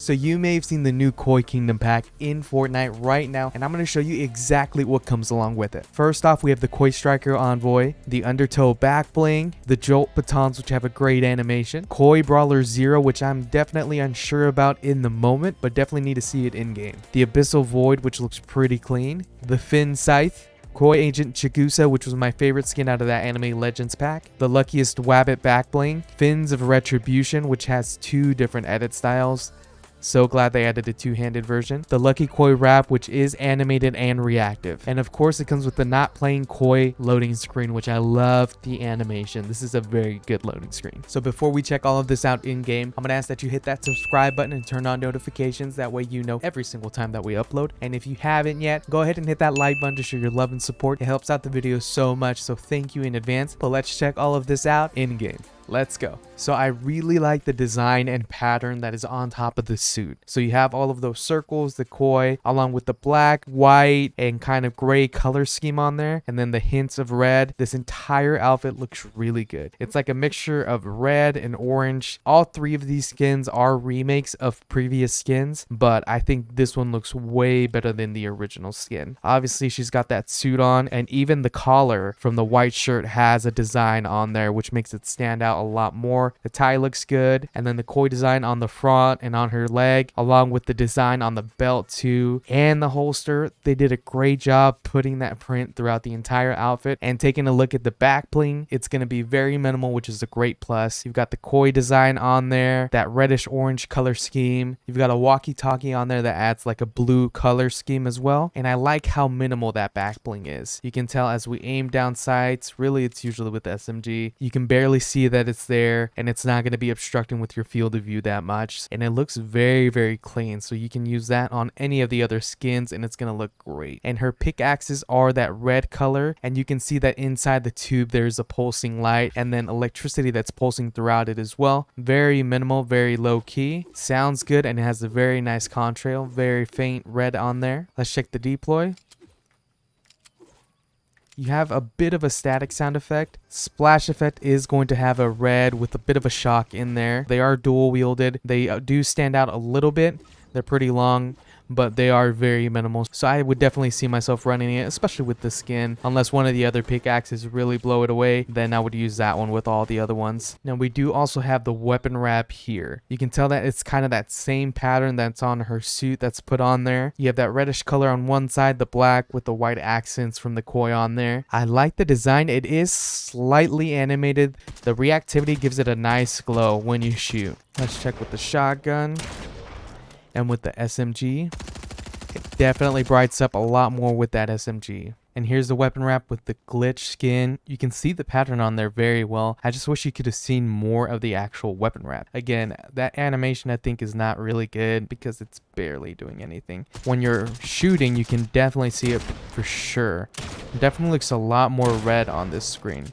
So you may have seen the new Koi Kingdom pack in Fortnite right now, and I'm going to show you exactly what comes along with it. First off, we have the Koi Striker Envoy, the Undertow back bling, the Jolt batons, which have a great animation, Koi Brawler 0, which I'm definitely unsure about in the moment, but definitely need to see it in game, the Abyssal Void, which looks pretty clean, the Finn Scythe, Koi Agent Chigusa, which was my favorite skin out of that Anime Legends pack, the Luckiest Wabbit back bling, Fins of Retribution, which has 2 different edit styles. So glad they added a 2-handed version. The Lucky Koi Wrap, which is animated and reactive. And of course, it comes with the not playing Koi loading screen, which I love the animation. This is a very good loading screen. So before we check all of this out in game, I'm going to ask that you hit that subscribe button and turn on notifications. That way you know every single time that we upload. And if you haven't yet, go ahead and hit that like button to show your love and support. It helps out the video so much, so thank you in advance. But let's check all of this out in game. Let's go. So I really like the design and pattern that is on top of the suit. So you have all of those circles, the koi, along with the black, white, and kind of gray color scheme on there. And then the hints of red. This entire outfit looks really good. It's like a mixture of red and orange. All 3 of these skins are remakes of previous skins, but I think this one looks way better than the original skin. Obviously, she's got that suit on, and even the collar from the white shirt has a design on there, which makes it stand out a lot more. The tie looks good, and then the koi design on the front and on her leg, along with the design on the belt too, and the holster. They did a great job putting that print throughout the entire outfit. And taking a look at the back bling, it's going to be very minimal, which is a great plus. You've got the koi design on there, that reddish orange color scheme. You've got a walkie-talkie on there that adds like a blue color scheme as well. And I like how minimal that back bling is. You can tell as we aim down sights, really it's usually with the SMG, you can barely see that it's there, and it's not going to be obstructing with your field of view that much. And it looks very, very clean, so you can use that on any of the other skins and it's going to look great. And her pickaxes are that red color, and you can see that inside the tube there's a pulsing light and then electricity that's pulsing throughout it as well. Very minimal, very low key. Sounds good, and it has a very nice contrail, very faint red on there. Let's check the deploy. You have a bit of a static sound effect. Splash effect is going to have a red with a bit of a shock in there. They are dual wielded. They do stand out a little bit. They're pretty long, but they are very minimal. So I would definitely see myself running it, especially with the skin. Unless one of the other pickaxes really blow it away, then I would use that one with all the other ones. Now we do also have the weapon wrap here. You can tell that it's kind of that same pattern that's on her suit that's put on there. You have that reddish color on one side, the black with the white accents from the koi on there. I like the design. It is slightly animated. The reactivity gives it a nice glow when you shoot. Let's check with the shotgun. And with the SMG, it definitely brights up a lot more with that SMG. And here's the weapon wrap with the glitch skin. You can see the pattern on there very well. I just wish you could have seen more of the actual weapon wrap. Again, that animation I think is not really good because it's barely doing anything. When you're shooting, you can definitely see it for sure. It definitely looks a lot more red on this screen.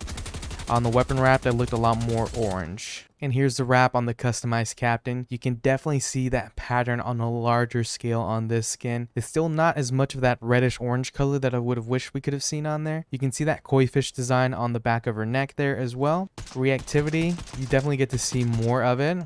On the weapon wrap, it looked a lot more orange. And here's the wrap on the customized captain. You can definitely see that pattern on a larger scale on this skin. It's still not as much of that reddish orange color that I would have wished we could have seen on there. You can see that koi fish design on the back of her neck there as well. Reactivity, you definitely get to see more of it.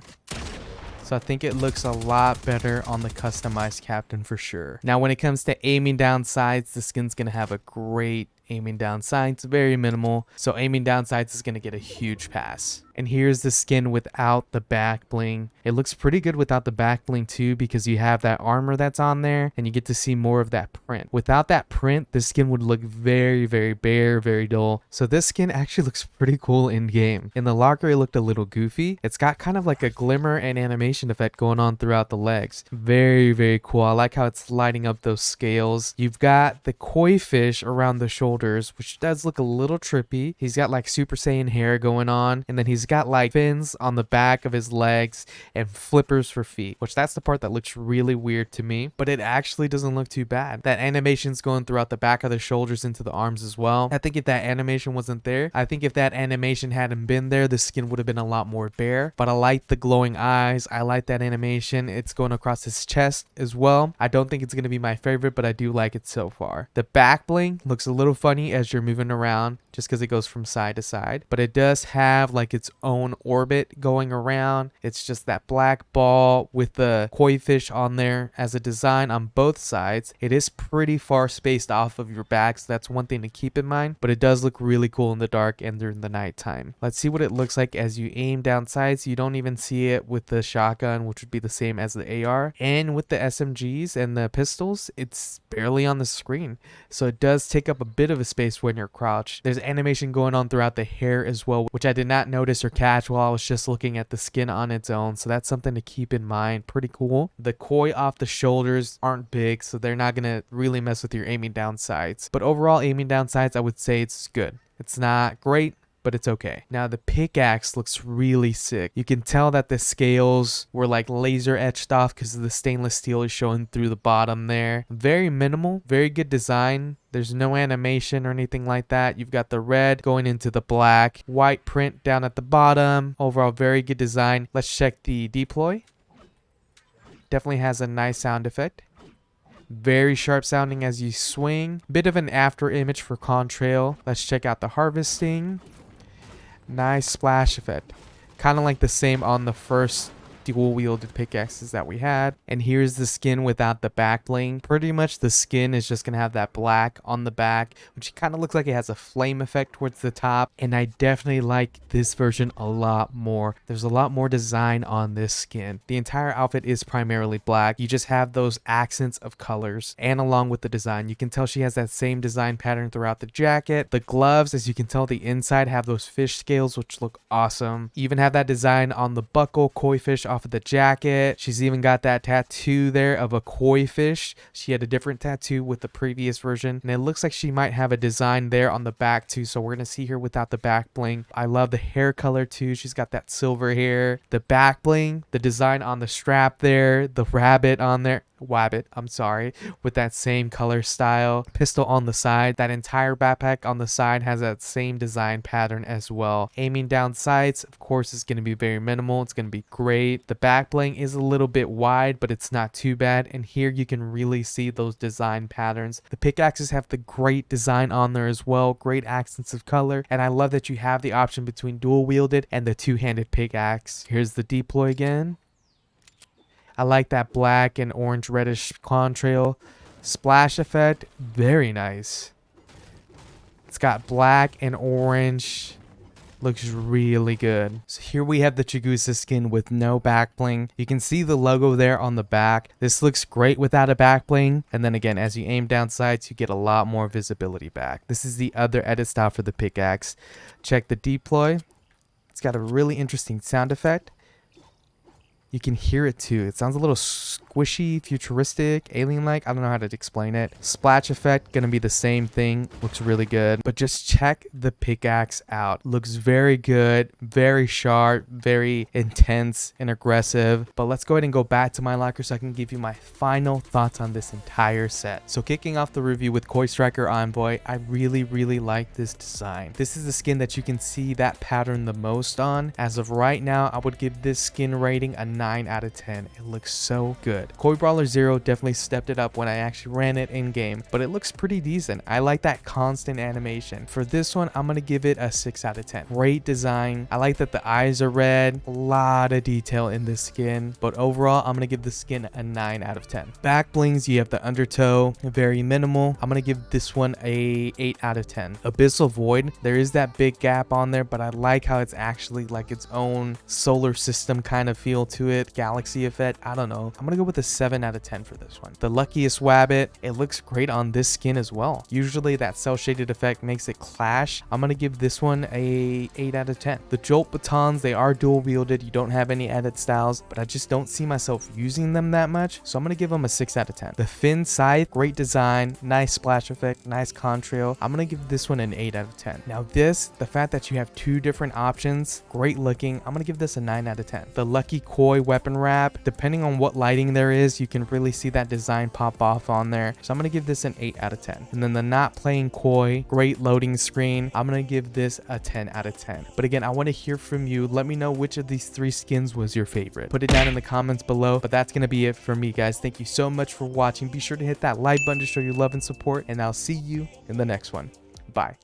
So I think it looks a lot better on the customized captain for sure. Now when it comes to aiming down sights, the skin's going to have a great aiming down sights, very minimal. So aiming down sights is going to get a huge pass. And here's the skin without the back bling. It looks pretty good without the back bling too, because you have that armor that's on there and you get to see more of that print. Without that print, the skin would look very, very bare, very dull. So this skin actually looks pretty cool in game. In the locker, it looked a little goofy. It's got kind of like a glimmer and animation effect going on throughout the legs. Very, very cool. I like how it's lighting up those scales. You've got the koi fish around the shoulders, which does look a little trippy. He's got like Super Saiyan hair going on, and then he's got like fins on the back of his legs and flippers for feet, which that's the part that looks really weird to me, but it actually doesn't look too bad. That animation's going throughout the back of the shoulders into the arms as well. I think if that animation wasn't there, I think if that animation hadn't been there, the skin would have been a lot more bare. But I like the glowing eyes. I like that animation. It's going across his chest as well. I don't think it's going to be my favorite, but I do like it so far. The back bling looks a little funny as you're moving around, just because it goes from side to side, but it does have like its own orbit going around. It's just that black ball with the koi fish on there as a design on both sides. It is pretty far spaced off of your back, so that's one thing to keep in mind, but it does look really cool in the dark and during the nighttime. Let's see what it looks like as you aim down sights. You don't even see it with the shotgun, which would be the same as the AR, and with the SMGs and the pistols, it's barely on the screen, so it does take up a bit of a space when you're crouched. There's animation going on throughout the hair as well, which I did not notice or catch while I was just looking at the skin on its own, so that's something to keep in mind. Pretty cool. The koi off the shoulders aren't big, so they're not gonna really mess with your aiming down sights, but overall aiming down sights, I would say it's good. It's not great, but it's okay. Now the pickaxe looks really sick. You can tell that the scales were like laser etched off because the stainless steel is showing through the bottom there. Very minimal, very good design. There's no animation or anything like that. You've got the red going into the black, white print down at the bottom. Overall, very good design. Let's check the deploy. Definitely has a nice sound effect. Very sharp sounding as you swing. Bit of an after image for contrail. Let's check out the harvesting. Nice splash effect. Kind of like the same on the first dual wielded pickaxes that we had. And here's the skin without the back bling. Pretty much the skin is just gonna have that black on the back, which kind of looks like it has a flame effect towards the top. And I definitely like this version a lot more. There's a lot more design on this skin. The entire outfit is primarily black. You just have those accents of colors, and along with the design, you can tell she has that same design pattern throughout the jacket. The gloves, as you can tell, the inside have those fish scales, which look awesome. You even have that design on the buckle, koi fish off of the jacket. She's even got that tattoo there of a koi fish. She had a different tattoo with the previous version, and it looks like she might have a design there on the back too, so we're gonna see her without the back bling. I love the hair color too. She's got that silver hair, the back bling, the design on the strap there, the rabbit on there, wabbit, I'm sorry, with that same color style, pistol on the side. That entire backpack on the side has that same design pattern as well. Aiming down sights, of course, is going to be very minimal. It's going to be great. The back bling is a little bit wide, but it's not too bad, and here you can really see those design patterns. The pickaxes have the great design on there as well, great accents of color, and I love that you have the option between dual wielded and the two-handed pickaxe. Here's the deploy again. I like that black and orange reddish contrail. Splash effect, very nice. It's got black and orange. Looks really good. So here we have the Chigusa skin with no back bling. You can see the logo there on the back. This looks great without a back bling. And then again, as you aim down sights, you get a lot more visibility back. This is the other edit style for the pickaxe. Check the deploy. It's got a really interesting sound effect. You can hear it too. It sounds a little squishy, futuristic, alien-like. I don't know how to explain it. Splash effect, gonna be the same thing. Looks really good. But just check the pickaxe out. Looks very good, very sharp, very intense and aggressive. But let's go ahead and go back to my locker so I can give you my final thoughts on this entire set. So kicking off the review with Koi Striker Envoy, I really like this design. This is the skin that you can see that pattern the most on. As of right now, I would give this skin rating a 9 out of 10. It looks so good. Koi Brawler 0 definitely stepped it up when I actually ran it in game, but it looks pretty decent. I like that constant animation. For this one, I'm gonna give it a 6 out of 10. Great design. I like that the eyes are red. A lot of detail in this skin, but overall, I'm gonna give the skin a 9 out of 10. Back blings, you have the undertow, very minimal. I'm gonna give this one a 8 out of 10. Abyssal Void, there is that big gap on there, but I like how it's actually like its own solar system kind of feel to it, galaxy effect. I don't know. I'm gonna go with a 7 out of 10 for this one. The Luckiest Wabbit, it looks great on this skin as well. Usually that cell shaded effect makes it clash. I'm gonna give this one a 8 out of 10. The Jolt batons, they are dual wielded. You don't have any edit styles, but I just don't see myself using them that much, so I'm gonna give them a 6 out of 10. The Fin Scythe, great design, nice splash effect, nice contrail. I'm gonna give this one an 8 out of 10. Now this, the fact that you have two different options, great looking, I'm gonna give this a 9 out of 10. The Lucky Koi weapon wrap, depending on what lighting there is, you can really see that design pop off on there, so I'm gonna give this an 8 out of 10. And then the Not Playing Koi, great loading screen, I'm gonna give this a 10 out of 10. But again, I want to hear from you. Let me know which of these three skins was your favorite. Put it down in the comments below. But that's gonna be it for me, guys. Thank you so much for watching. Be sure to hit that like button to show your love and support, and I'll see you in the next one. Bye.